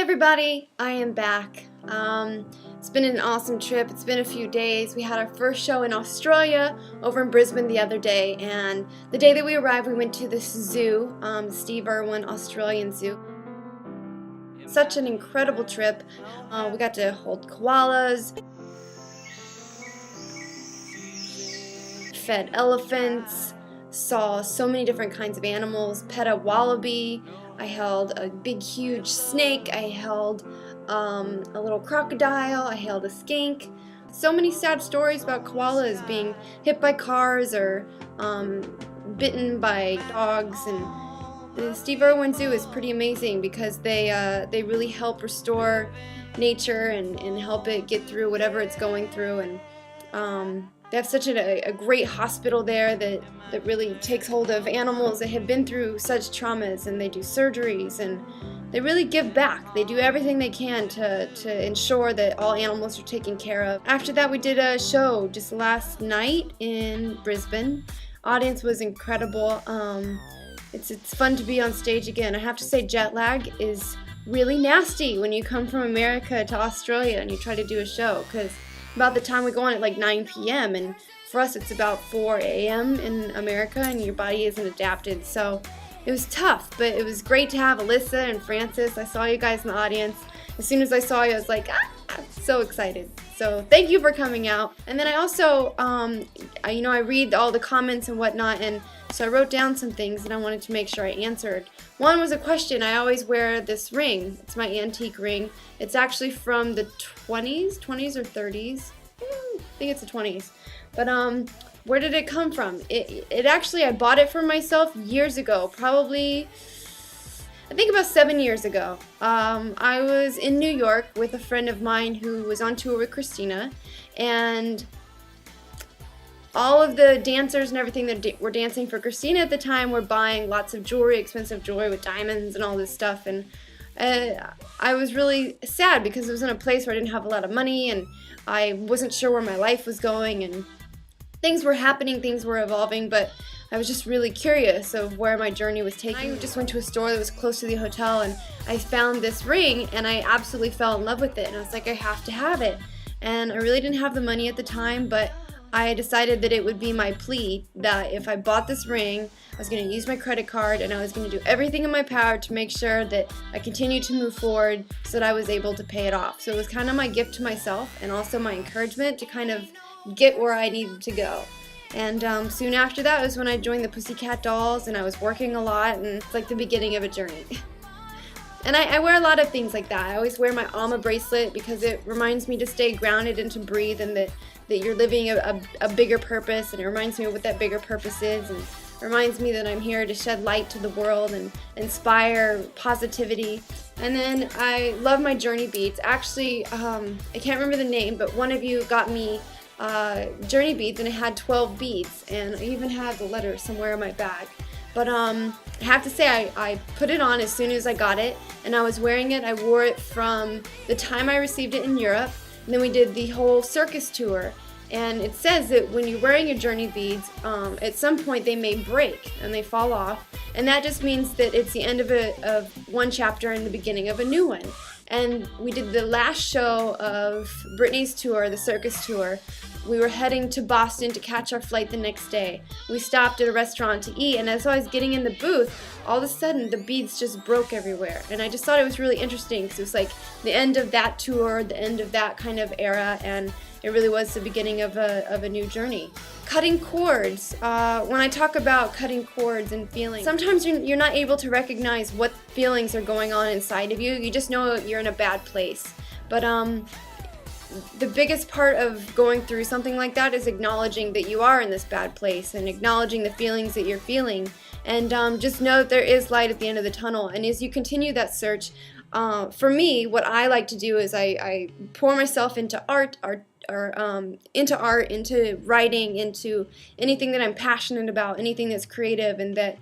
everybody, I am back. It's been an awesome trip. It's been a few days. We had our first show in Australia over in Brisbane the other day, and the day that we arrived we went to this zoo, Steve Irwin Australian Zoo. Such an incredible trip. We got to hold koalas, fed elephants, saw so many different kinds of animals, pet a wallaby. I held a big huge snake, I held a little crocodile, I held a skink. So many sad stories about koalas being hit by cars or bitten by dogs. And the Steve Irwin Zoo is pretty amazing because they really help restore nature and help it get through whatever it's going through. And they have such a great hospital there that really takes hold of animals that have been through such traumas, and they do surgeries and they really give back. They do everything they can to ensure that all animals are taken care of. After that, we did a show just last night in Brisbane. Audience was incredible. It's fun to be on stage again. I have to say, jet lag is really nasty when you come from America to Australia and you try to do a show, because about the time we go on at like 9 p.m. and for us it's about 4 a.m. in America, and your body isn't adapted. So it was tough, but it was great to have Alyssa and Francis. I saw you guys in the audience. As soon as I saw you, I was like, so excited. So thank you for coming out. And then I also, I read all the comments and whatnot, and so I wrote down some things and I wanted to make sure I answered. One was a question. I always wear this ring. It's my antique ring. It's actually from the 20s or 30s. I think it's the 20s. But where did it come from? It actually, I bought it for myself years ago, probably, I think about 7 years ago. I was in New York with a friend of mine who was on tour with Christina, and all of the dancers and everything that were dancing for Christina at the time were buying lots of jewelry, expensive jewelry with diamonds and all this stuff, and I was really sad because it was in a place where I didn't have a lot of money, and I wasn't sure where my life was going, and things were happening, things were evolving, but I was just really curious of where my journey was taking me. I just went to a store that was close to the hotel, and I found this ring, and I absolutely fell in love with it, and I was like, I have to have it. And I really didn't have the money at the time, but I decided that it would be my plea that if I bought this ring, I was going to use my credit card, and I was going to do everything in my power to make sure that I continued to move forward so that I was able to pay it off. So it was kind of my gift to myself, and also my encouragement to kind of get where I needed to go. And soon after that was when I joined the Pussycat Dolls, and I was working a lot, and it's like the beginning of a journey. And I wear a lot of things like that. I always wear my Alma bracelet because it reminds me to stay grounded and to breathe, and that you're living a bigger purpose, and it reminds me of what that bigger purpose is, and reminds me that I'm here to shed light to the world and inspire positivity. And then I love my journey beads. Actually, I can't remember the name, but one of you got me journey beads, and it had 12 beads, and I even have the letter somewhere in my bag. But I have to say, I put it on as soon as I got it, and I was wearing it. I wore it from the time I received it in Europe, and then we did the whole circus tour. And it says that when you're wearing your journey beads, at some point they may break and they fall off, and that just means that it's the end of one chapter and the beginning of a new one. And we did the last show of Britney's tour, the circus tour. We were heading to Boston to catch our flight the next day. We stopped at a restaurant to eat, and as I was getting in the booth, all of a sudden the beads just broke everywhere. And I just thought it was really interesting because it was like the end of that tour, the end of that kind of era, and it really was the beginning of a new journey. Cutting cords. When I talk about cutting cords and feelings, sometimes you're not able to recognize what feelings are going on inside of you. You just know you're in a bad place. But the biggest part of going through something like that is acknowledging that you are in this bad place and acknowledging the feelings that you're feeling. And just know that there is light at the end of the tunnel. And as you continue that search, for me, what I like to do is I pour myself into art, into writing, into anything that I'm passionate about, anything that's creative and that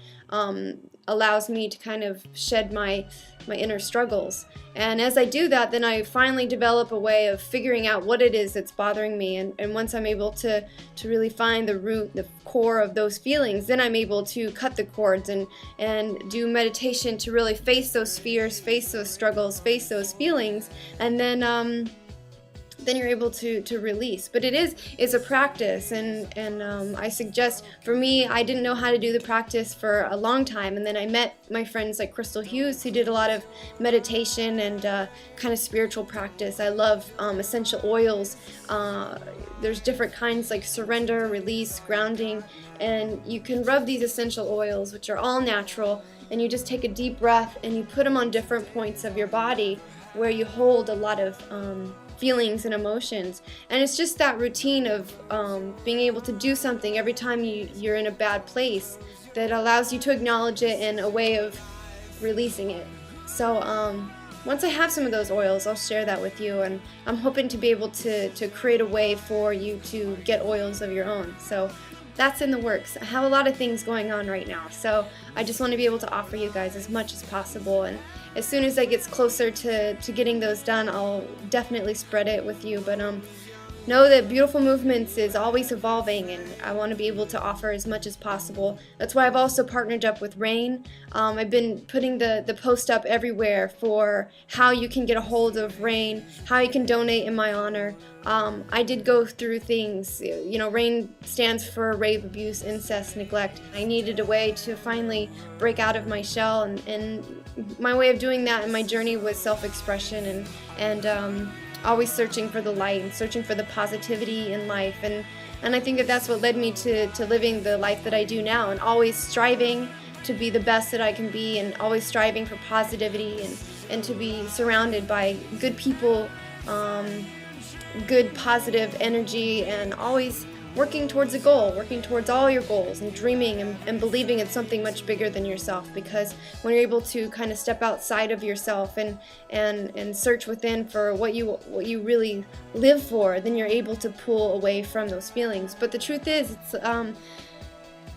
allows me to kind of shed my inner struggles. And as I do that, then I finally develop a way of figuring out what it is that's bothering me. And once I'm able to really find the root, the core of those feelings, then I'm able to cut the cords and do meditation to really face those fears, face those struggles, face those feelings, and then you're able to release. But it's a practice, and I suggest, for me, I didn't know how to do the practice for a long time, and then I met my friends like Crystal Hughes, who did a lot of meditation and kind of spiritual practice. I love essential oils. There's different kinds like surrender, release, grounding, and you can rub these essential oils, which are all natural, and you just take a deep breath and you put them on different points of your body where you hold a lot of feelings and emotions. And it's just that routine of being able to do something every time you're in a bad place that allows you to acknowledge it in a way of releasing it. So once I have some of those oils, I'll share that with you, and I'm hoping to be able to create a way for you to get oils of your own. So that's in the works. I have a lot of things going on right now, so I just want to be able to offer you guys as much as possible, and as soon as I get closer to getting those done, I'll definitely spread it with you. But know that Beautiful Movements is always evolving, and I want to be able to offer as much as possible. That's why I've also partnered up with Rain. I've been putting the post up everywhere for how you can get a hold of Rain, how you can donate in my honor. I did go through things, Rain stands for rape, abuse, incest, neglect. I needed a way to finally break out of my shell, and my way of doing that in my journey was self-expression and always searching for the light and searching for the positivity in life. And I think that's what led me to living the life that I do now, and always striving to be the best that I can be, and always striving for positivity and to be surrounded by good people, good positive energy, and always working towards a goal, working towards all your goals, and dreaming and believing in something much bigger than yourself. Because when you're able to kind of step outside of yourself and search within for what you really live for, then you're able to pull away from those feelings. But the truth is,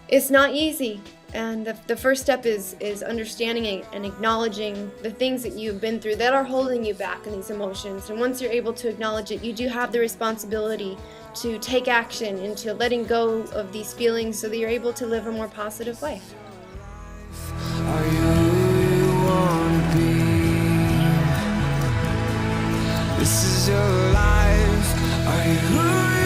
it's not easy. And the first step is understanding and acknowledging the things that you've been through that are holding you back in these emotions. And once you're able to acknowledge it, you do have the responsibility to take action into letting go of these feelings so that you're able to live a more positive life. Are you who you want to be? This is your life. Are you who